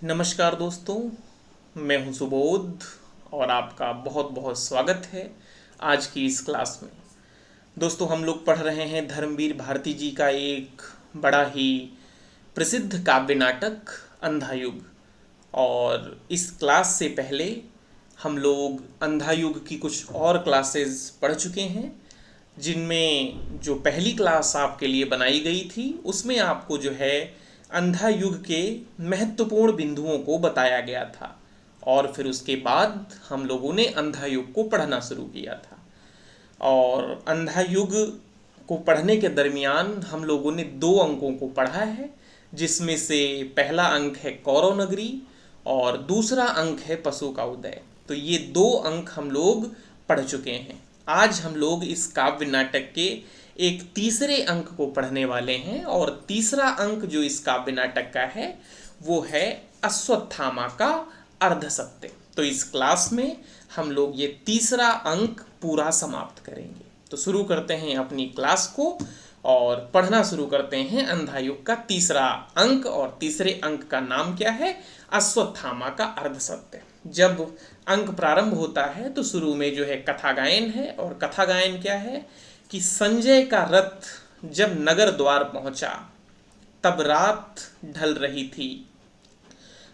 नमस्कार दोस्तों, मैं हूं सुबोध और आपका बहुत बहुत स्वागत है आज की इस क्लास में। दोस्तों, हम लोग पढ़ रहे हैं धर्मवीर भारती जी का एक बड़ा ही प्रसिद्ध काव्य नाटक अंधा युग। और इस क्लास से पहले हम लोग अंधा युग की कुछ और क्लासेस पढ़ चुके हैं, जिनमें जो पहली क्लास आपके लिए बनाई गई थी उसमें आपको जो है अंधा युग के महत्वपूर्ण बिंदुओं को बताया गया था। और फिर उसके बाद हम लोगों ने अंधा युग को पढ़ना शुरू किया था। और अंधा युग को पढ़ने के दरमियान हम लोगों ने 2 अंकों को पढ़ा है, जिसमें से पहला अंक है कौरव नगरी और दूसरा अंक है पशु का उदय। तो ये 2 अंक हम लोग पढ़ चुके हैं। आज हम लोग इस काव्य नाटक के एक तीसरे अंक को पढ़ने वाले हैं, और तीसरा अंक जो इस काव्य नाटक का है वो है अश्वत्थामा का अर्धसत्य। तो इस क्लास में हम लोग ये तीसरा अंक पूरा समाप्त करेंगे। तो शुरू करते हैं अपनी क्लास को और पढ़ना शुरू करते हैं अंधा युग का तीसरा अंक। और तीसरे अंक का नाम क्या है? अश्वत्थामा का अर्धसत्य। जब अंक प्रारंभ होता है तो शुरू में जो है कथा गायन है। और कथा गायन क्या है कि संजय का रथ जब नगर द्वार पहुंचा तब रात ढल रही थी,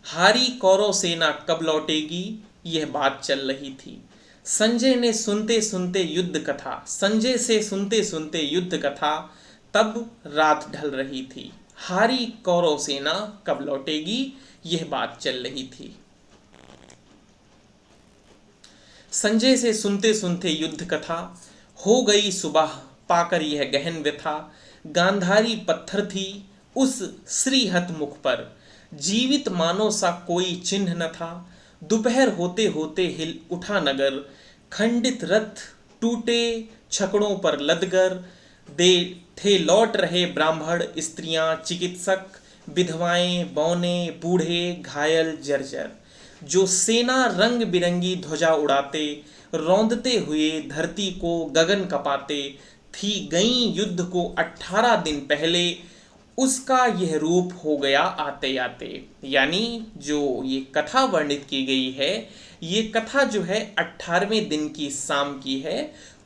हारी कौरव सेना कब लौटेगी यह बात चल रही थी। संजय ने सुनते सुनते युद्ध कथा, संजय से सुनते सुनते युद्ध कथा, तब रात ढल रही थी, हारी कौरव सेना कब लौटेगी यह बात चल रही थी। संजय से सुनते सुनते युद्ध कथा, हो गई सुबह पाकर यह गहन व्यथा। गांधारी पत्थर थी उस श्रीहत मुख पर, जीवित मानो सा कोई चिन्ह न था। दोपहर होते होते हिल उठा नगर, खंडित रथ टूटे छकड़ों पर लदगर। दे थे लौट रहे ब्राह्मण स्त्रियां चिकित्सक, विधवाएं बौने बूढ़े घायल जर्जर। जो सेना रंग बिरंगी ध्वजा उड़ाते, रौंदते हुए धरती को गगन कपाते, थी गई युद्ध को 18 दिन पहले, उसका यह रूप हो गया आते आते। यानी जो ये कथा वर्णित की गई है, ये कथा जो है 18वें दिन की शाम की है।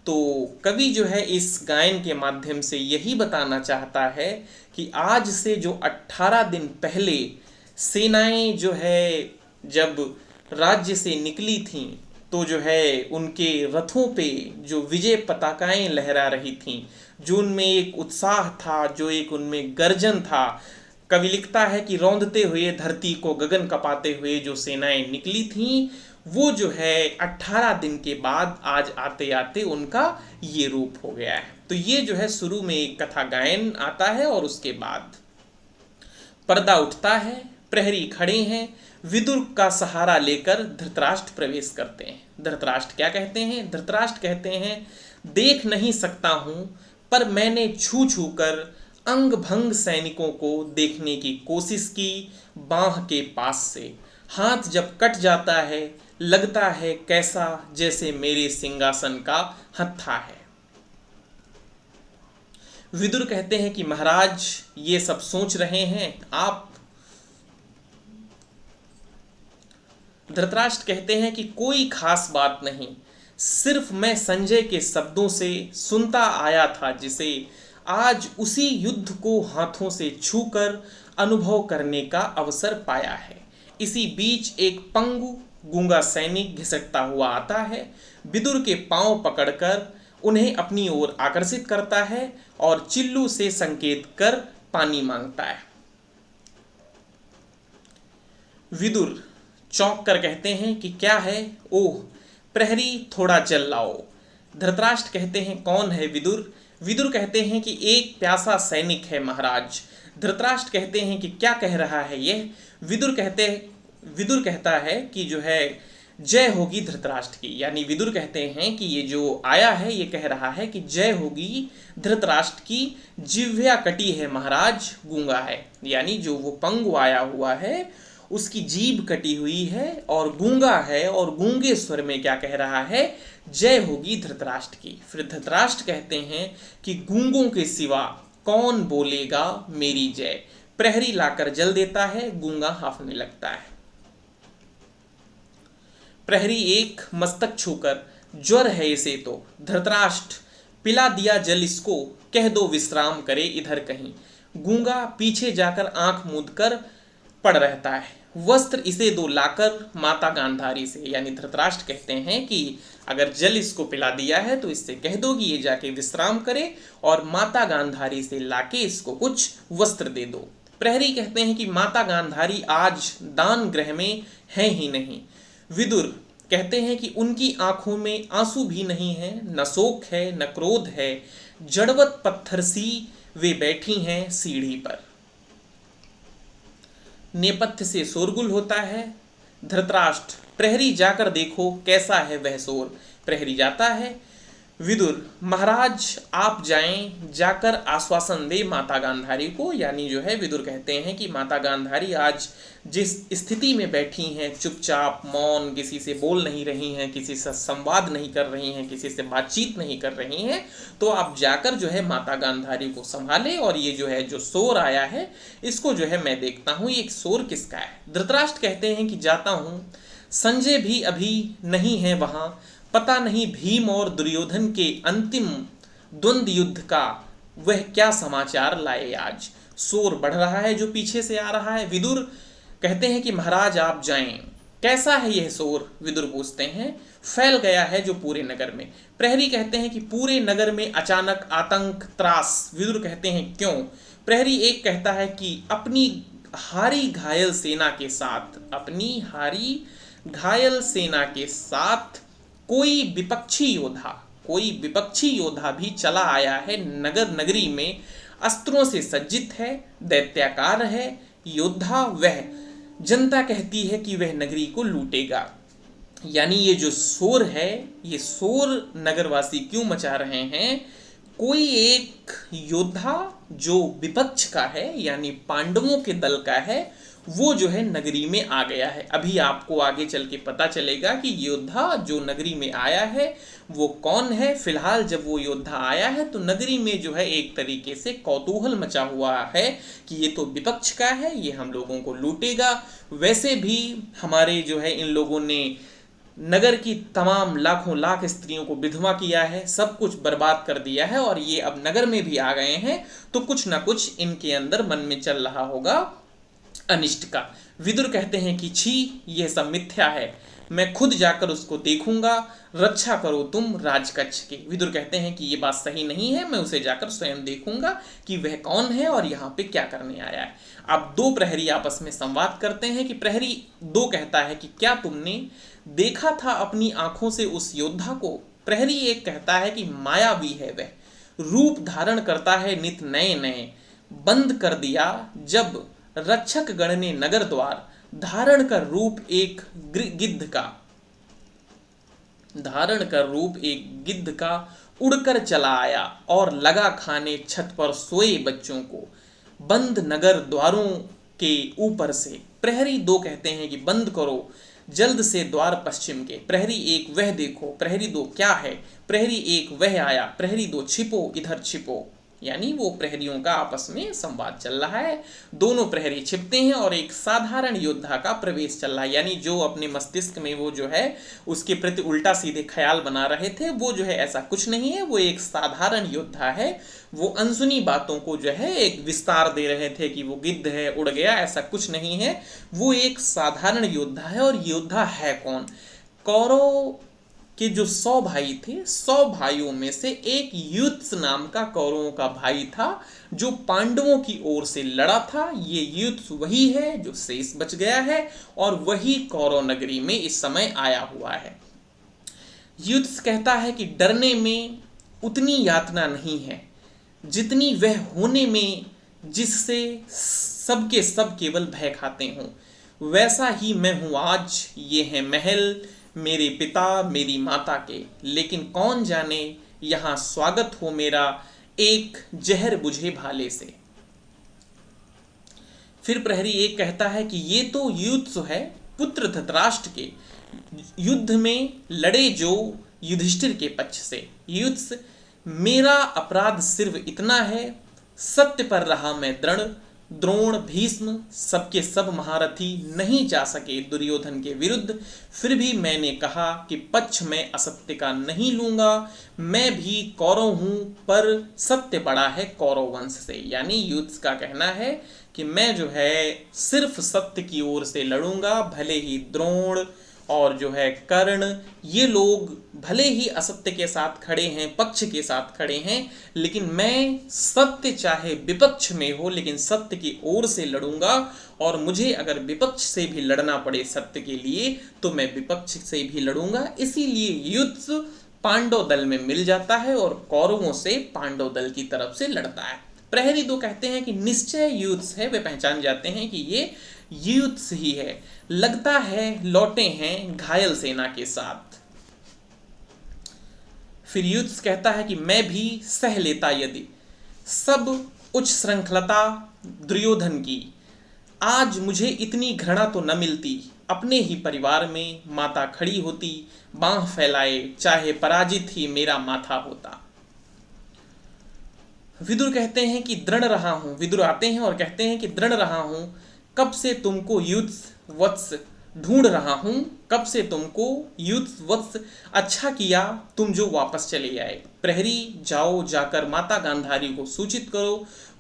तो कवि जो है इस गायन के माध्यम से यही बताना चाहता है कि आज से जो 18 दिन पहले सेनाएं जो है जब राज्य से निकली थीं, तो जो है उनके रथों पे जो विजय पताकाएं लहरा रही थीं, जो उनमें एक उत्साह था, जो एक उनमें गर्जन था। कवि लिखता है कि रौंदते हुए धरती को गगन कपाते हुए जो सेनाएं निकली थीं, वो जो है 18 दिन के बाद आज आते आते उनका ये रूप हो गया है। तो ये जो है शुरू में एक कथा गायन आता है और उसके बाद पर्दा उठता है, प्रहरी खड़े हैं, विदुर का सहारा लेकर धृतराष्ट्र प्रवेश करते हैं। धृतराष्ट्र क्या कहते हैं? धृतराष्ट्र कहते हैं, देख नहीं सकता हूं पर मैंने छू छू कर अंग भंग सैनिकों को देखने की कोशिश की बाह के पास से। हाथ जब कट जाता है लगता है कैसा जैसे मेरे सिंहासन का हत्था है। विदुर कहते हैं कि महाराज ये सब सोच रहे हैं आप? धृतराष्ट्र कहते हैं कि कोई खास बात नहीं, सिर्फ मैं संजय के शब्दों से सुनता आया था, जिसे आज उसी युद्ध को हाथों से छूकर अनुभव करने का अवसर पाया है। इसी बीच एक पंगु गूंगा सैनिक घिसटता हुआ आता है, विदुर के पांव पकड़कर उन्हें अपनी ओर आकर्षित करता है और चिल्लू से संकेत कर पानी मांगता है। विदुर चौंक कर कहते हैं कि क्या है? ओह प्रहरी थोड़ा चल लाओ। धृतराष्ट्र कहते हैं कौन है विदुर? विदुर कहते हैं कि एक प्यासा सैनिक है महाराज। धृतराष्ट्र कहते हैं कि क्या कह रहा है यह? विदुर कहता है कि जो है जय होगी धृतराष्ट्र की। यानी विदुर कहते हैं कि ये जो आया है ये कह रहा है कि जय होगी धृतराष्ट्र की, जिह्वा कटी है महाराज, गूंगा है। यानी जो वो पंगु आया हुआ है उसकी जीभ कटी हुई है और गूंगा है, और गूंगे स्वर में क्या कह रहा है? जय होगी धृतराष्ट्र की। फिर धृतराष्ट्र कहते हैं कि गूंगों के सिवा कौन बोलेगा मेरी जय? प्रहरी लाकर जल देता है, गूंगा हांफने लगता है। प्रहरी एक मस्तक छूकर, ज्वर है इसे तो। धृतराष्ट्र, पिला दिया जल इसको, कह दो विश्राम करे इधर कहीं। गूंगा पीछे जाकर आंख मूंद कर पड़ रहता है। वस्त्र इसे दो लाकर माता गांधारी से, यानी धृतराष्ट्र कहते हैं कि अगर जल इसको पिला दिया है तो इससे कह दो कि ये जाके विश्राम करे, और माता गांधारी से लाके इसको कुछ वस्त्र दे दो। प्रहरी कहते हैं कि माता गांधारी आज दान गृह में है ही नहीं। विदुर कहते हैं कि उनकी आंखों में आंसू भी नहीं है, न शोक है न क्रोध है, जड़वत पत्थर सी वे बैठी हैं सीढ़ी पर। नेपथ्य से शोरगुल होता है। धृतराष्ट्र, प्रहरी जाकर देखो कैसा है वह शोर। प्रहरी जाता है। विदुर, महाराज आप जाएं, जाकर आश्वासन दे माता गांधारी को, यानी जो है विदुर कहते हैं कि माता गांधारी आज जिस स्थिति में बैठी हैं, चुपचाप मौन, किसी से बोल नहीं रही हैं, किसी से संवाद नहीं कर रही हैं, किसी से बातचीत नहीं कर रही हैं, तो आप जाकर जो है माता गांधारी को संभाले, और ये जो है जो शोर आया है इसको जो है मैं देखता हूँ ये शोर किसका है। धृतराष्ट्र कहते हैं कि जाता हूँ, संजय भी अभी नहीं है वहां, पता नहीं भीम और दुर्योधन के अंतिम द्वंद्व युद्ध का वह क्या समाचार लाए आज। शोर बढ़ रहा है जो पीछे से आ रहा है। विदुर कहते हैं कि महाराज आप जाएं। कैसा है यह शोर? विदुर पूछते हैं। फैल गया है जो पूरे नगर में। प्रहरी कहते हैं कि पूरे नगर में अचानक आतंक त्रास। विदुर कहते हैं क्यों? प्रहरी एक कहता है कि अपनी हारी घायल सेना के साथ, अपनी हारी घायल सेना के साथ कोई विपक्षी योद्धा भी चला आया है नगर नगरी में, अस्त्रों से सज्जित है, दैत्याकार है योद्धा वह। जनता कहती है कि वह नगरी को लूटेगा। यानी ये जो शोर है, ये शोर नगरवासी क्यों मचा रहे हैं? कोई एक योद्धा जो विपक्ष का है, यानी पांडवों के दल का है, वो जो है नगरी में आ गया है। अभी आपको आगे चल के पता चलेगा कि योद्धा जो नगरी में आया है वो कौन है। फिलहाल जब वो योद्धा आया है तो नगरी में जो है एक तरीके से कौतूहल मचा हुआ है कि ये तो विपक्ष का है, ये हम लोगों को लूटेगा। वैसे भी हमारे जो है इन लोगों ने नगर की तमाम लाखों लाख स्त्रियों को विधवा किया है, सब कुछ बर्बाद कर दिया है, और ये अब नगर में भी आ गए हैं, तो कुछ ना कुछ इनके अंदर मन में चल रहा होगा अनिष्ट का। विदुर कहते हैं कि छी, यह सब मिथ्या है, मैं खुद जाकर उसको देखूंगा, रक्षा करो तुम राजकक्ष की। विदुर कहते हैं कि ये बात सही नहीं है, मैं उसे जाकर स्वयं देखूंगा कि वह कौन है और यहाँ पे क्या करने आया है। अब दो प्रहरी आपस में संवाद करते हैं कि प्रहरी दो कहता है कि क्या तुमने देखा था अपनी आंखों से उस योद्धा को? प्रहरी एक कहता है कि मायावी है वह, रूप धारण करता है नित नए नए, बंद कर दिया जब रक्षक गण ने नगर द्वार, धारण कर रूप एक गिद्ध का उड़कर चला आया, और लगा खाने छत पर सोए बच्चों को, बंद नगर द्वारों के ऊपर से। प्रहरी दो कहते हैं कि बंद करो जल्द से द्वार पश्चिम के। प्रहरी एक, वह देखो। प्रहरी दो, क्या है? प्रहरी एक, वह आया। प्रहरी दो, छिपो इधर छिपो। यानी वो प्रहरियों का आपस में संवाद चल रहा है। दोनों प्रहरी छिपते हैं और एक साधारण योद्धा का प्रवेश चल रहा है। यानी जो अपने मस्तिष्क में वो जो है उसके प्रति उल्टा सीधे ख्याल बना रहे थे, वो जो है ऐसा कुछ नहीं है, वो एक साधारण योद्धा है। वो अनसुनी बातों को जो है एक विस्तार दे रहे थे कि वो गिद्ध है, उड़ गया, ऐसा कुछ नहीं है। वो एक साधारण योद्धा है। और योद्धा है कौन? कौरव कि जो 100 भाई थे, 100 भाइयों में से एक युत्स नाम का कौरवों का भाई था, जो पांडवों की ओर से लड़ा था। ये युत्स वही है जो शेष बच गया है, और वही कौरव नगरी में इस समय आया हुआ है। युत्स कहता है कि डरने में उतनी यातना नहीं है जितनी वह होने में जिससे सबके सब केवल भय खाते हों। वैसा ही मैं हूं आज। ये है महल मेरे पिता मेरी माता के, लेकिन कौन जाने यहाँ स्वागत हो मेरा एक जहर बुझे भाले से। फिर प्रहरी एक कहता है कि ये तो युत्स है, पुत्र धृतराष्ट्र के, युद्ध में लड़े जो युधिष्ठिर के पक्ष से। युत्स, मेरा अपराध सिर्फ इतना है, सत्य पर रहा मैं दृढ़, द्रोण भीष्म सबके सब महारथी नहीं जा सके दुर्योधन के विरुद्ध, फिर भी मैंने कहा कि पक्ष में असत्य का नहीं लूंगा। मैं भी कौरव हूं पर सत्य बड़ा है कौरव वंश से। यानी युद्ध का कहना है कि मैं जो है सिर्फ सत्य की ओर से लड़ूंगा, भले ही द्रोण और जो है कर्ण ये लोग भले ही असत्य के साथ खड़े हैं, पक्ष के साथ खड़े हैं, लेकिन मैं सत्य चाहे विपक्ष में हो लेकिन सत्य की ओर से लड़ूंगा। और मुझे अगर विपक्ष से भी लड़ना पड़े सत्य के लिए तो मैं विपक्ष से भी लड़ूंगा। इसीलिए युद्ध पांडव दल में मिल जाता है और कौरवों से पांडव दल की तरफ से लड़ता है। प्रहरी दो कहते हैं कि निश्चय युद्ध है, वे पहचान जाते हैं कि ये युद्ध ही है, लगता है लौटे हैं घायल सेना के साथ। फिर युद्ध कहता है कि मैं भी सह लेता यदि सब उच्च श्रृंखलता दुर्योधन की, आज मुझे इतनी घृणा तो न मिलती, अपने ही परिवार में माता खड़ी होती, बांह फैलाए चाहे पराजित ही मेरा माथा होता। विदुर कहते हैं कि दृढ़ रहा हूं, विदुर आते हैं और कहते हैं कि दृढ़ रहा हूं, कब से तुमको युद्ध वत्स ढूंढ रहा हूं, कब से तुमको युद्ध वत्स, अच्छा किया तुम जो वापस चले आए। प्रहरी जाओ, जाकर माता गांधारी को सूचित करो,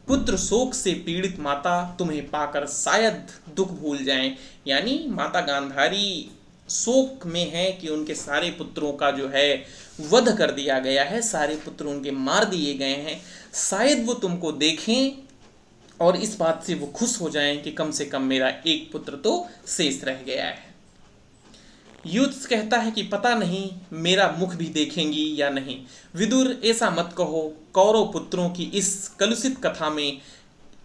पुत्र शोक से पीड़ित माता तुम्हें पाकर शायद दुख भूल जाएं। यानी माता गांधारी शोक में है कि उनके सारे पुत्रों का जो है वध कर दिया गया है, सारे पुत्र उनके मार दिए गए हैं, शायद वो तुमको देखें और इस बात से वो खुश हो जाएं कि कम से कम मेरा एक पुत्र तो शेष रह गया है। युद्ध कहता है कि पता नहीं मेरा मुख भी देखेंगी या नहीं। विदुर ऐसा मत कहो, कौरव पुत्रों की इस कलुषित कथा में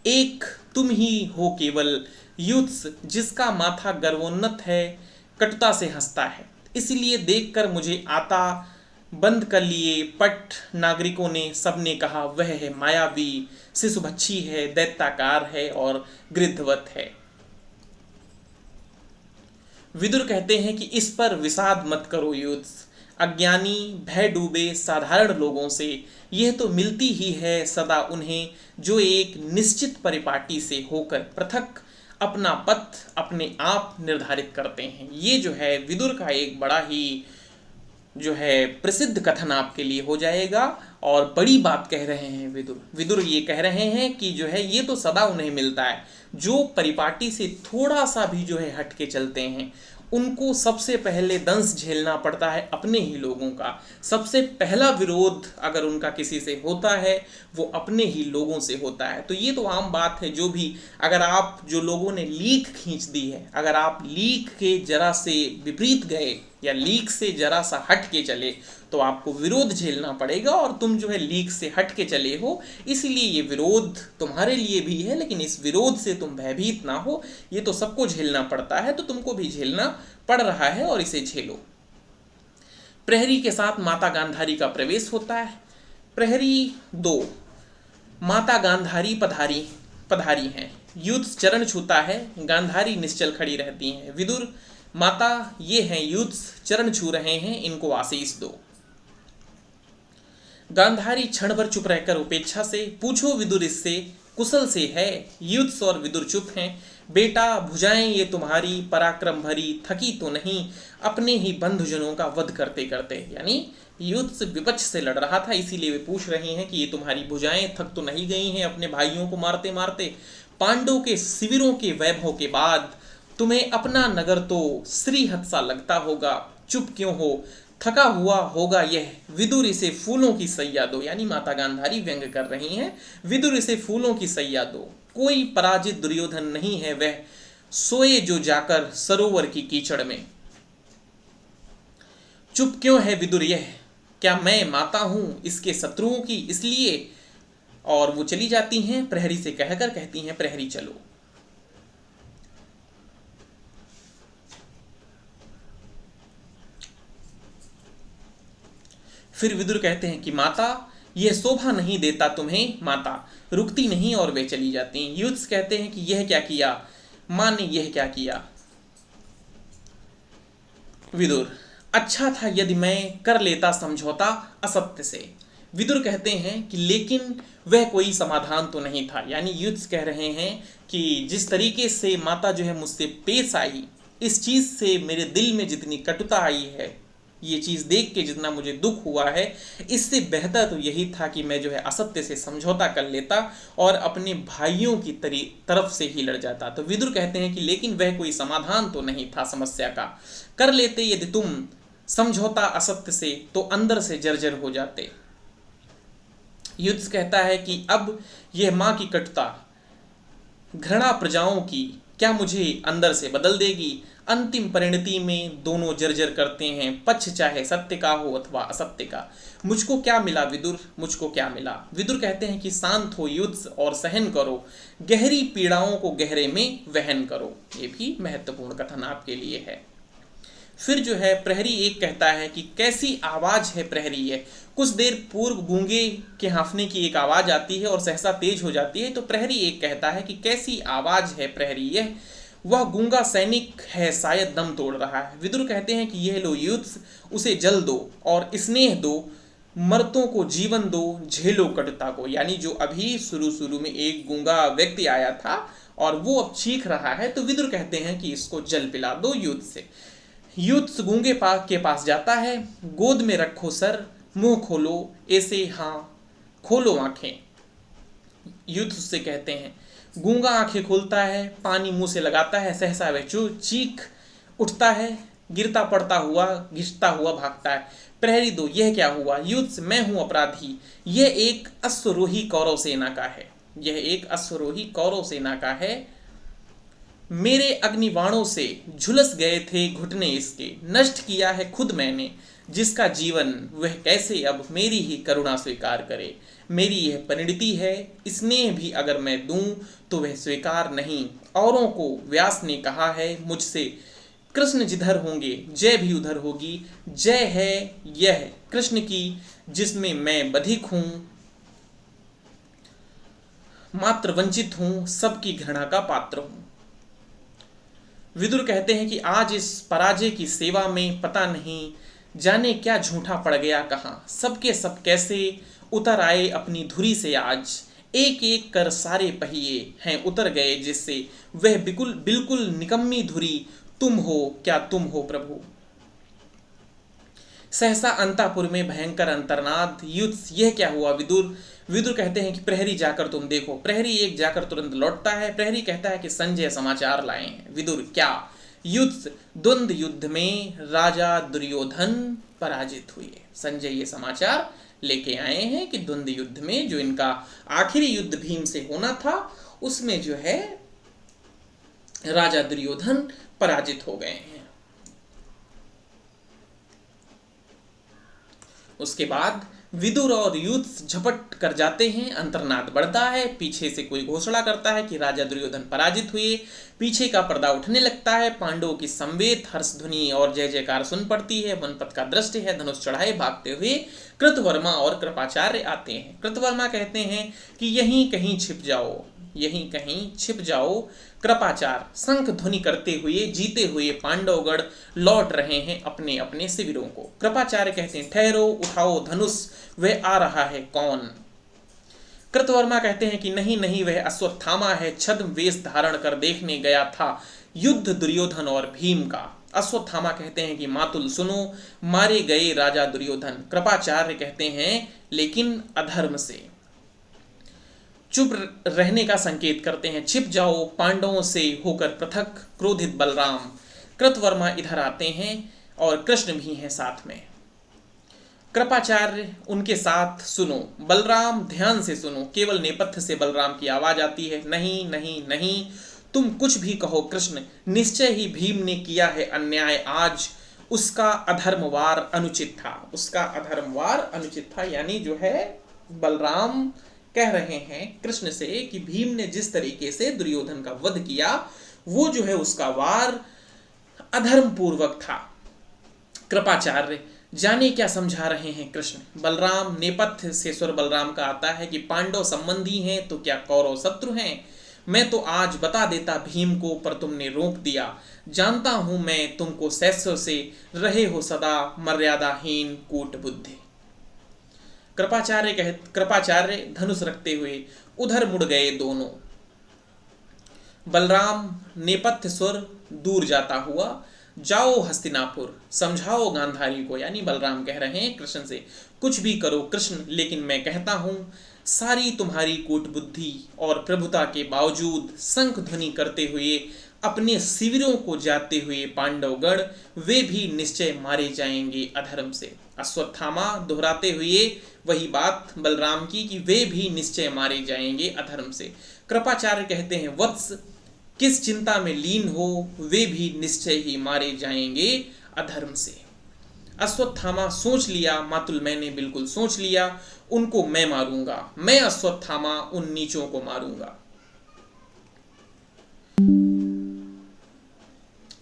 एक तुम ही हो केवल, युद्ध जिसका माथा गर्वोन्नत है कटुता से हंसता है, इसलिए देखकर मुझे आता बंद कर लिए पट नागरिकों ने, सबने कहा वह है मायावी, शिशुभक्षी है, दैत्याकार है और गृद्धवत है। विदुर कहते हैं कि इस पर विषाद मत करो युद्ध, अज्ञानी भय डूबे साधारण लोगों से यह तो मिलती ही है सदा उन्हें, जो एक निश्चित परिपाटी से होकर पृथक अपना पथ अपने आप निर्धारित करते हैं। ये जो है विदुर का एक बड़ा ही जो है प्रसिद्ध कथन आपके लिए हो जाएगा और बड़ी बात कह रहे हैं विदुर। विदुर ये कह रहे हैं कि जो है ये तो सदा उन्हें मिलता है, जो परिपाटी से थोड़ा सा भी जो है हट के चलते हैं उनको सबसे पहले दंश झेलना पड़ता है अपने ही लोगों का। सबसे पहला विरोध अगर उनका किसी से होता है वो अपने ही लोगों से होता है। तो ये तो आम बात है, जो भी अगर आप जो लोगों ने लीक खींच दी है, अगर आप लीक के जरा से विपरीत गए या लीक से जरा सा हट के चले तो आपको विरोध झेलना पड़ेगा। और तुम जो है लीक से हट के चले हो, इसलिए ये विरोध तुम्हारे लिए भी है, लेकिन इस विरोध से तुम भयभीत ना हो, ये तो सबको झेलना पड़ता है, तो तुमको भी झेलना पड़ रहा है और इसे झेलो। प्रहरी के साथ माता गांधारी का प्रवेश होता है। प्रहरी 2 माता गांधारी पधारी हैं, युद्ध चरण छूता है, गांधारी निश्चल खड़ी रहती हैं। विदुर माता ये हैं युद्ध चरण छू रहे हैं, इनको आशीष दो। गांधारी क्षण भर चुप रहकर उपेक्षा से, पूछो विदुर इससे कुशल से है। युद्ध और विदुर चुप हैं। बेटा भुजाएं ये तुम्हारी पराक्रम भरी, थकी तो नहीं अपने ही बंधुजनों का वध करते करते। यानी युद्ध विपक्ष से लड़ रहा था, इसीलिए वे पूछ रहे हैं कि ये तुम्हारी भुजाएं थक तो नहीं गई हैं अपने भाइयों को मारते मारते। पांडव के शिविरों के वैभव के बाद तुम्हें अपना नगर तो श्रीहत सा लगता होगा, चुप क्यों हो, थका हुआ होगा यह, विदुर इसे फूलों की सैया दो। यानी माता गांधारी व्यंग कर रही हैं, विदुर इसे फूलों की सैया दो। कोई पराजित दुर्योधन नहीं है वह, सोए जो जाकर सरोवर की कीचड़ में। चुप क्यों है विदुर यह, क्या मैं माता हूं इसके शत्रुओं की, इसलिए। और वो चली जाती हैं, प्रहरी से कहकर कहती हैं प्रहरी चलो। फिर विदुर कहते हैं कि माता यह शोभा नहीं देता तुम्हें, माता रुकती नहीं और वे चली जाती हैं। युद्ध कहते हैं कि यह क्या किया, मां ने यह क्या किया। विदुर अच्छा था यदि मैं कर लेता समझौता असत्य से, विदुर कहते हैं कि लेकिन वह कोई समाधान तो नहीं था। यानी युद्ध कह रहे हैं कि जिस तरीके से माता जो है मुझसे पेश आई, इस चीज से मेरे दिल में जितनी कटुता आई है, ये चीज देख के जितना मुझे दुख हुआ है, इससे बेहतर तो यही था कि मैं जो है असत्य से समझौता कर लेता और अपने भाइयों की तरफ से ही लड़ जाता। तो विदुर कहते हैं कि लेकिन वह कोई समाधान तो नहीं था समस्या का। कर लेते यदि तुम समझौता असत्य से, तो अंदर से जर्जर हो जाते। युद्ध कहता है कि अब यह मां की कटुता, घृणा प्रजाओं की, क्या मुझे अंदर से बदल देगी। अंतिम परिणति में दोनों जर्जर करते हैं, पक्ष चाहे सत्य का हो अथवा असत्य का। मुझको क्या मिला विदुर, मुझको क्या मिला। विदुर कहते हैं कि शांत हो युद्ध और सहन करो, गहरी पीड़ाओं को गहरे में वहन करो। ये भी महत्वपूर्ण कथन आपके लिए है। फिर जो है प्रहरी एक कहता है कि कैसी आवाज है प्रहरी है। कुछ देर पूर्व गूंगे के हांफने की एक आवाज आती है और सहसा तेज हो जाती है। तो प्रहरी एक कहता है कि कैसी आवाज है प्रहरी यह, वह गूंगा सैनिक है शायद दम तोड़ रहा है। विदुर कहते हैं कि यह लो युद्ध, उसे जल दो और स्नेह दो, मर्तों को जीवन दो, झेलो कटुता को। यानी जो अभी शुरू में एक गूंगा व्यक्ति आया था और वो अब चीख रहा है, तो विदुर कहते हैं कि इसको जल पिला दो युद्ध से। युद्ध गूंगे के पास जाता है, गोद में रखो सर, मुंह खोलो ऐसे, हाँ खोलो आंखें। युद्ध उससे कहते हैं, गूंगा आंखें खोलता है, पानी मुंह से लगाता है, सहसा वह चीख उठता है, गिरता पड़ता हुआ घिसता हुआ भागता है। प्रहरी दो, यह क्या हुआ। युद्ध, मैं हूं अपराधी, यह एक अश्वरोही कौरव सेना का है, यह एक अश्वरोही कौरव सेना का है। मेरे अग्निबाणों से झुलस गए थे घुटने इसके, नष्ट किया है खुद मैंने जिसका जीवन, वह कैसे अब मेरी ही करुणा स्वीकार करे। मेरी यह परिणति है, स्नेह भी अगर मैं दूं तो वह स्वीकार नहीं। औरों को व्यास ने कहा है मुझसे, कृष्ण जिधर होंगे जय भी उधर होगी। जय है यह कृष्ण की जिसमें मैं बधिक हूं, मात्र वंचित हूं, सबकी घृणा का पात्र हूं। विदुर कहते हैं कि आज इस पराजय की सेवा में पता नहीं जाने क्या झूठा पड़ गया कहां, सबके सब कैसे उतर आए अपनी धुरी से आज। एक एक कर सारे पहिए हैं उतर गए जिससे, वह बिल्कुल बिल्कुल निकम्मी धुरी तुम हो, क्या तुम हो प्रभु। सहसा अंतापुर में भयंकर अंतर्नाद। युद्ध, यह क्या हुआ विदुर। विदुर कहते हैं कि प्रहरी जाकर तुम देखो। प्रहरी एक जाकर तुरंत लौटता है। प्रहरी कहता है कि संजय समाचार लाए हैं। विदुर, क्या। युद्ध, द्वंद्व युद्ध में राजा दुर्योधन पराजित हुए। संजय ये समाचार लेके आए हैं कि द्वंद्व युद्ध में जो इनका आखिरी युद्ध भीम से होना था, उसमें जो है राजा दुर्योधन पराजित हो गए हैं। उसके बाद विदुर और युद्ध झपट कर जाते हैं, अंतर्नाद बढ़ता है। पीछे से कोई घोषणा करता है कि राजा दुर्योधन पराजित हुए। पीछे का पर्दा उठने लगता है। पांडवों की संवेद हर्ष ध्वनि और जय जयकार सुन पड़ती है। वनपथ का दृश्य है, धनुष चढ़ाए भागते हुए कृतवर्मा और कृपाचार्य आते हैं। कृतवर्मा कहते हैं कि यहीं कहीं छिप जाओ, यहीं कहीं छिप जाओ। कृपाचार्य शंख ध्वनि करते हुए जीते हुए पांडवगढ़ लौट रहे हैं अपने अपने शिविरों को। कृपाचार्य कहते हैं ठहरो, उठाओ धनुष, वह आ रहा है कौन। कृतवर्मा कहते हैं कि नहीं नहीं, वह अश्वत्थामा है, छद्म वेश धारण कर देखने गया था युद्ध दुर्योधन और भीम का। अश्वत्थामा कहते हैं कि मातुल सुनो, मारे गए राजा दुर्योधन। कृपाचार्य कहते हैं लेकिन अधर्म से। चुप रहने का संकेत करते हैं, छिप जाओ पांडवों से होकर पृथक। क्रोधित बलराम। कृतवर्मा इधर आते हैं और कृष्ण भी हैं साथ में। कृपाचार्य उनके साथ सुनो, बलराम ध्यान से सुनो। केवल नेपथ्य से बलराम की आवाज आती है, नहीं नहीं नहीं, तुम कुछ भी कहो कृष्ण, निश्चय ही भीम ने किया है अन्याय आज। उसका अधर्मवार अनुचित था, उसका अधर्मवार अनुचित था। यानी जो है बलराम कह रहे हैं कृष्ण से कि भीम ने जिस तरीके से दुर्योधन का वध किया, वो जो है उसका वार अधर्म पूर्वक था। कृपाचार्य जाने क्या समझा रहे हैं कृष्ण। बलराम नेपथ्य से स्वर बलराम का आता है कि पांडव संबंधी हैं तो क्या कौरव शत्रु हैं। मैं तो आज बता देता भीम को, पर तुमने रोक दिया। जानता हूं मैं तुमको सैसों से रहे हो सदा मर्यादाहीन कूट बुद्धि। कृपाचार्य धनुष रखते हुए उधर मुड़ गए दोनों। बलराम नेपथ्य स्वर दूर जाता हुआ, जाओ हस्तिनापुर, समझाओ गांधारी को, यानी बलराम कह रहे हैं कृष्ण से, कुछ भी करो कृष्ण, लेकिन मैं कहता हूं सारी तुम्हारी कूटबुद्धि और प्रभुता के बावजूद शंख ध्वनि करते हुए अपने शिविरों को जाते हुए पांडवगण वे भी निश्चय मारे जाएंगे अधर्म से। अश्वत्थामा दोहराते हुए वही बात बलराम की कि वे भी निश्चय मारे जाएंगे अधर्म से। कृपाचार्य कहते हैं वत्स, किस चिंता में लीन हो, वे भी निश्चय ही मारे जाएंगे अधर्म से। अश्वत्थामा सोच लिया, मातुल मैंने बिल्कुल सोच लिया, उनको मैं मारूंगा, मैं अश्वत्थामा उन नीचों को मारूंगा।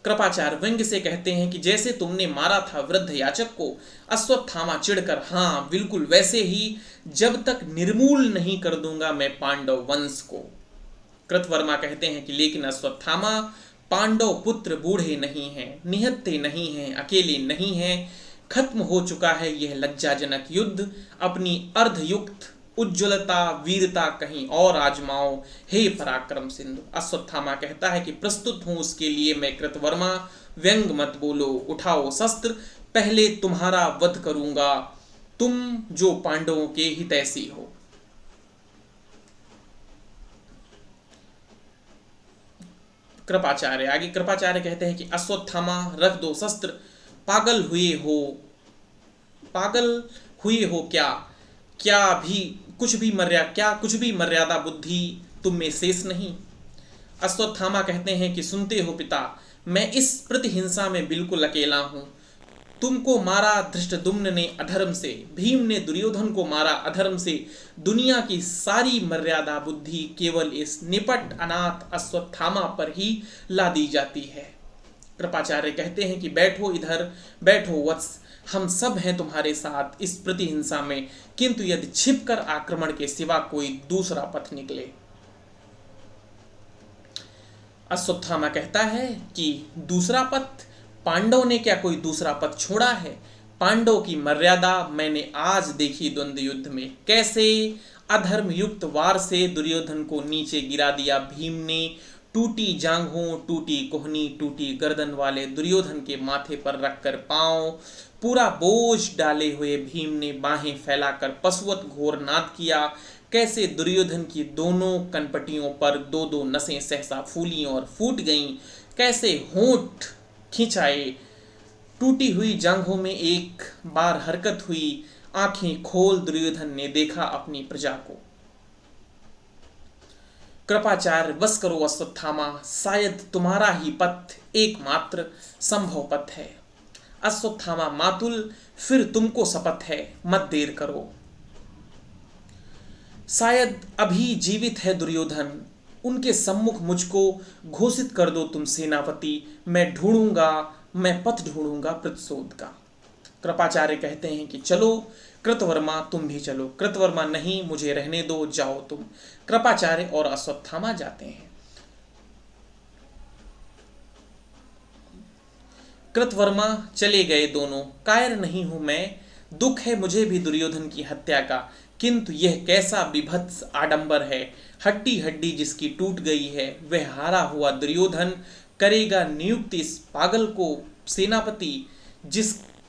कृपाचार्य व्यंग्य से कहते हैं कि जैसे तुमने मारा था वृद्ध याचक को, अश्वत्थामा चिढ़कर, हाँ बिल्कुल वैसे ही, जब तक निर्मूल नहीं कर दूंगा मैं पांडव वंश को। कृतवर्मा कहते हैं कि लेकिन अश्वत्थामा, पांडव पुत्र बूढ़े नहीं हैं, निहत्थे नहीं हैं, अकेले नहीं हैं, खत्म हो चुका है यह लज्जाजनक युद्ध, अपनी अर्धयुक्त उज्ज्वलता वीरता कहीं और आजमाओ, हे पराक्रम सिंधु। अश्वत्थामा कहता है कि प्रस्तुत हूं उसके लिए मैं कृतवर्मा, व्यंग मत बोलो, उठाओ शस्त्र, पहले तुम्हारा वध करूंगा, तुम जो पांडवों के हितैषी हो। कृपाचार्य आगे कृपाचार्य कहते हैं कि अश्वत्थामा रख दो शस्त्र, पागल हुए हो क्या कुछ भी मर्यादा बुद्धि तुम में शेष नहीं। अश्वत्थामा कहते हैं कि सुनते हो पिता, मैं इस प्रतिहिंसा में बिल्कुल अकेला हूं। तुमको मारा धृष्टद्युम्न ने अधर्म से, भीम ने दुर्योधन को मारा अधर्म से, दुनिया की सारी मर्यादा बुद्धि केवल इस निपट अनाथ अश्वत्थामा पर ही ला दी जाती है। कृपाचार्य कहते हैं कि बैठो इधर, बैठो वत्स, हम सब हैं तुम्हारे साथ इस प्रतिहिंसा में, किंतु यदि छिपकर आक्रमण के सिवा कोई दूसरा पथ निकले। अश्वत्थामा कहता है कि दूसरा पथ, पांडव ने क्या कोई दूसरा पथ छोड़ा है? पांडव की मर्यादा मैंने आज देखी द्वंद्व युद्ध में, कैसे अधर्म युक्त वार से दुर्योधन को नीचे गिरा दिया भीम ने। टूटी जांघों, टूटी कोहनी, टूटी गर्दन वाले दुर्योधन के माथे पर रखकर पांव, पूरा बोझ डाले हुए भीम ने बाहें फैलाकर पशुवत घोर नाद किया। कैसे दुर्योधन की दोनों कनपटियों पर दो दो नसें सहसा फूली और फूट गईं, कैसे होंठ खिंचाए, टूटी हुई जांघों में एक बार हरकत हुई, आंखें खोल दुर्योधन ने देखा अपनी प्रजा को। कृपाचार्य बस करो अश्वत्थामा, शायद तुम्हारा ही पथ एकमात्र संभव पथ है। अश्वत्थामा मातुल, फिर तुमको शपथ है, मत देर करो। शायद अभी जीवित है दुर्योधन, उनके सम्मुख मुझको घोषित कर दो तुम सेनापति, मैं पथ ढूंढूंगा प्रतिशोध का। कृपाचार्य कहते हैं कि चलो कृतवर्मा, तुम भी चलो। कृतवर्मा, नहीं मुझे रहने दो, जाओ तुम। कृपाचार्य और अश्वत्थामा जाते हैं। कृतवर्मा चले गए दोनों। कायर नहीं हूं मैं, दुख है मुझे भी दुर्योधन की हत्या का, किंतु यह कैसा विभत्स आडंबर है। हड्डी हड्डी जिसकी टूट गई है, वह हारा हुआ दुर्योधन करेगा नियुक्त इस पागल को सेनापति,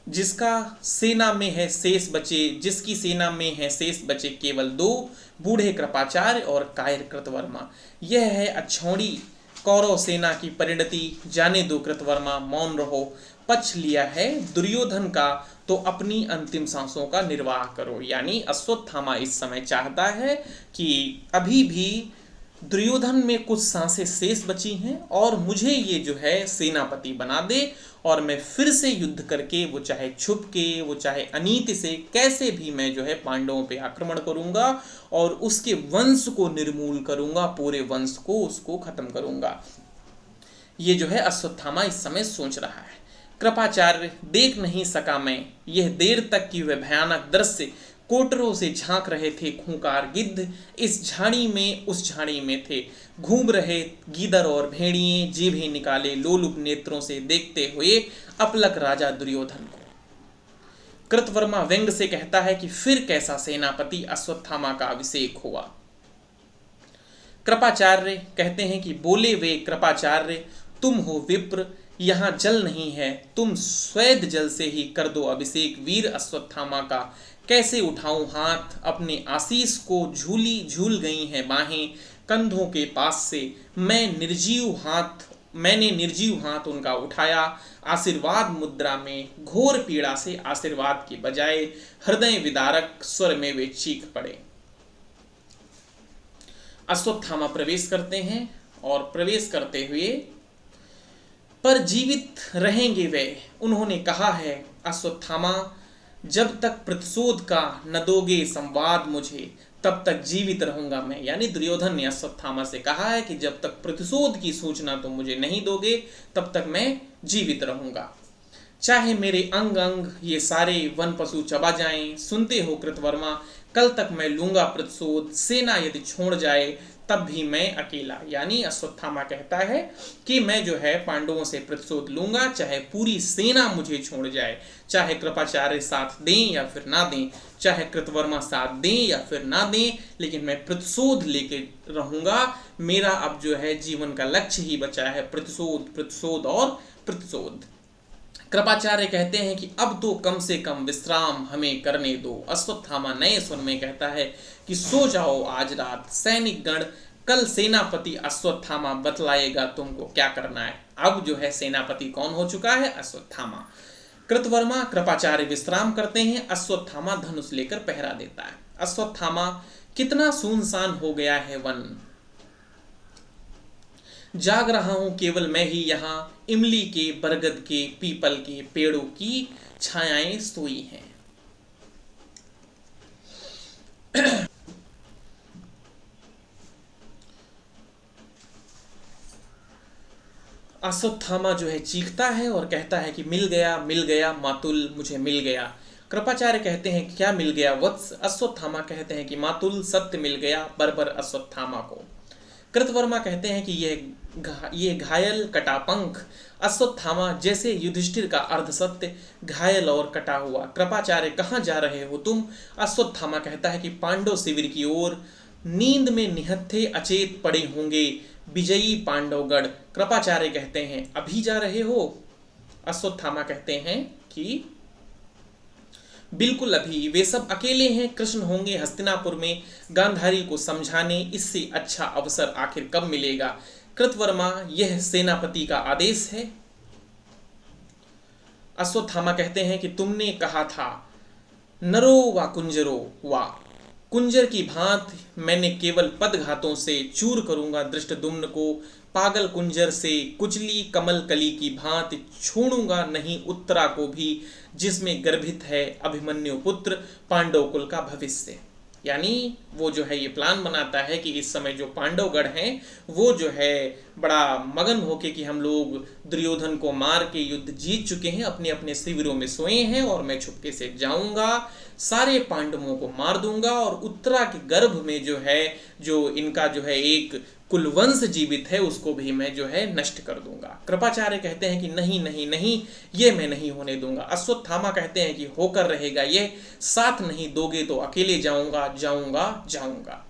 जिसका सेना में है शेष बचे, जिसकी सेना में है शेष बचे केवल दो, बूढ़े कृपाचार्य और कायर कृतवर्मा। यह है अछौड़ी कौरव सेना की परिणति। जाने दो कृतवर्मा, मौन रहो। पक्ष लिया है दुर्योधन का तो अपनी अंतिम सांसों का निर्वाह करो। यानी अश्वत्थामा इस समय चाहता है कि अभी भी दुर्योधन में कुछ सांसें शेष बची हैं और मुझे ये जो है सेनापति बना दे, और मैं फिर से युद्ध करके, वो चाहे छुप के, वो चाहे अनीति से, कैसे भी मैं जो है पांडवों पे आक्रमण करूंगा और उसके वंश को निर्मूल करूंगा, पूरे वंश को उसको खत्म करूंगा। ये जो है अश्वत्थामा इस समय सोच रहा है। कृपाचार्य, देख नहीं सका मैं यह देर तक कि वह भयानक दृश्य। कोटरों से झांक रहे थे खूंखार गिद्ध, इस झाड़ी में उस झाड़ी में थे। घूम रहे गीदड़ और भेड़िए, जीभें निकाले लोलुप नेत्रों से देखते हुए अपलक राजा दुर्योधन को। कृतवर्मा व्यंग से कहता है कि फिर कैसा सेनापति अश्वत्थामा का अभिषेक हुआ। कृपाचार्य कहते हैं कि बोले वे कृपाचार्य, तुम हो विप्र, यहाँ जल नहीं है, तुम स्वेद जल से ही कर दो अभिषेक वीर अश्वत्थामा का। कैसे उठाऊं हाथ, अपने आशीष को झूल गई हैं बाहें कंधों के पास से। मैंने निर्जीव हाथ उनका उठाया, आशीर्वाद मुद्रा में घोर पीड़ा से आशीर्वाद के बजाय हृदय विदारक स्वर में वे चीख पड़े। अश्वत्थामा प्रवेश करते हैं और प्रवेश करते हुए पर जीवित रहेंगे वे। उन्होंने कहा है अश्वत्थामा, जब तक प्रतिशोध का न दोगे संवाद मुझे, तब तक जीवित रहूंगा मैं। यानी दुर्योधन ने अश्वत्थामा से कहा है कि जब तक प्रतिशोध की सूचना तुम मुझे नहीं दोगे तब तक मैं जीवित रहूंगा। चाहे मेरे अंग अंग ये सारे वन पशु चबा जाएं, सुनते हो कृतवर्मा, कल तक मैं लूंगा प्रतिशोध। सेना यदि छोड़ जाए तब भी मैं अकेला। यानी अश्वत्थामा कहता है कि मैं जो है पांडवों से प्रतिशोध लूंगा, चाहे पूरी सेना मुझे छोड़ जाए, चाहे कृपाचार्य साथ दें या फिर ना दें, चाहे कृतवर्मा साथ दें या फिर ना दें, लेकिन मैं प्रतिशोध लेके रहूंगा। मेरा अब जो है जीवन का लक्ष्य ही बचा है प्रतिशोध, प्रतिशोध और प्रतिशोध। कृपाचार्य कहते हैं कि अब तो कम से कम विश्राम हमें करने दो। अश्वत्थामा नए स्वर में कहता है कि सो जाओ आज रात, सैनिक गण, कल सेनापति अश्वत्थामा बतलाएगा तुमको क्या करना है। अब जो है सेनापति कौन हो चुका है? अश्वत्थामा। कृतवर्मा कृपाचार्य विश्राम करते हैं, अश्वत्थामा धनुष लेकर पहरा देता है। अश्वत्थामा, कितना सुनसान हो गया है वन, जाग रहा हूं केवल मैं ही यहाँ, इमली के, बरगद के, पीपल के पेड़ों की छायाएं सोई हैं। अश्वत्थामा जो है चीखता है और कहता है कि मिल गया मातुल, मुझे मिल गया। कृपाचार्य कहते हैं क्या मिल गया वत्स? अश्वत्थामा कहते हैं कि मातुल, सत्य मिल गया बर्बर अश्वत्थामा को। कृतवर्मा कहते हैं कि ये घायल कटा पंख अश्वत्थामा जैसे युधिष्ठिर का अर्धसत्य, घायल और कटा हुआ। कृपाचार्य कहाँ जा रहे हो तुम? अश्वत्थामा कहता है कि पांडव शिविर की ओर, नींद में निहत्थे अचेत पड़े होंगे विजयी पांडवगढ़। कृपाचार्य कहते हैं अभी जा रहे हो? अश्वत्थामा कहते हैं कि बिल्कुल अभी, वे सब अकेले हैं, कृष्ण होंगे हस्तिनापुर में गांधारी को समझाने, इससे अच्छा अवसर आखिर कब मिलेगा? कृतवर्मा, यह सेनापति का आदेश है। अश्वत्थामा कहते हैं कि तुमने कहा था नरो व कुंजरो वा, कुंजर की भांति मैंने केवल पदघातों से चूर करूंगा धृष्टद्युम्न को, पागल कुंजर से कुचली कमल कली की भांति छोड़ूंगा नहीं उत्तरा को भी, जिसमें गर्भित है अभिमन्यु पुत्र पांडव कुल का भविष्य। यानी वो जो है ये प्लान बनाता है कि इस समय जो पांडवगढ़ हैं वो जो है बड़ा मगन होके कि हम लोग दुर्योधन को मार के युद्ध जीत चुके हैं, अपने अपने शिविरों में सोए हैं और मैं छुपके से जाऊंगा, सारे पांडवों को मार दूंगा और उत्तरा के गर्भ में जो है जो इनका जो है एक कुलवंश जीवित है उसको भी मैं जो है नष्ट कर दूंगा। कृपाचार्य कहते हैं कि नहीं नहीं नहीं, ये मैं नहीं होने दूंगा। अश्वत्थामा कहते हैं कि होकर रहेगा ये, साथ नहीं दोगे तो अकेले जाऊंगा जाऊंगा जाऊंगा।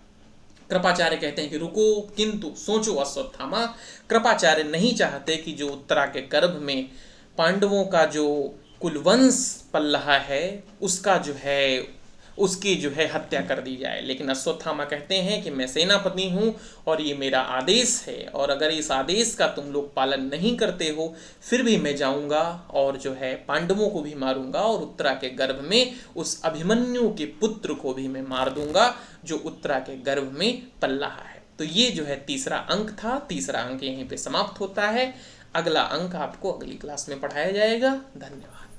कृपाचार्य कहते हैं कि रुको, किंतु सोचो अश्वत्थामा, कृपाचार्य नहीं चाहते कि जो उत्तरा के गर्भ में पांडवों का जो कुलवंश पल रहा है उसका जो है उसकी जो है हत्या कर दी जाए। लेकिन अश्वत्थामा कहते हैं कि मैं सेनापति हूं और ये मेरा आदेश है, और अगर इस आदेश का तुम लोग पालन नहीं करते हो फिर भी मैं जाऊंगा और जो है पांडवों को भी मारूंगा और उत्तरा के गर्भ में उस अभिमन्यु के पुत्र को भी मैं मार दूंगा जो उत्तरा के गर्भ में पल रहा है। तो ये जो है तीसरा अंक था। तीसरा अंक यहीं पे समाप्त होता है। अगला अंक आपको अगली क्लास में पढ़ाया जाएगा। धन्यवाद।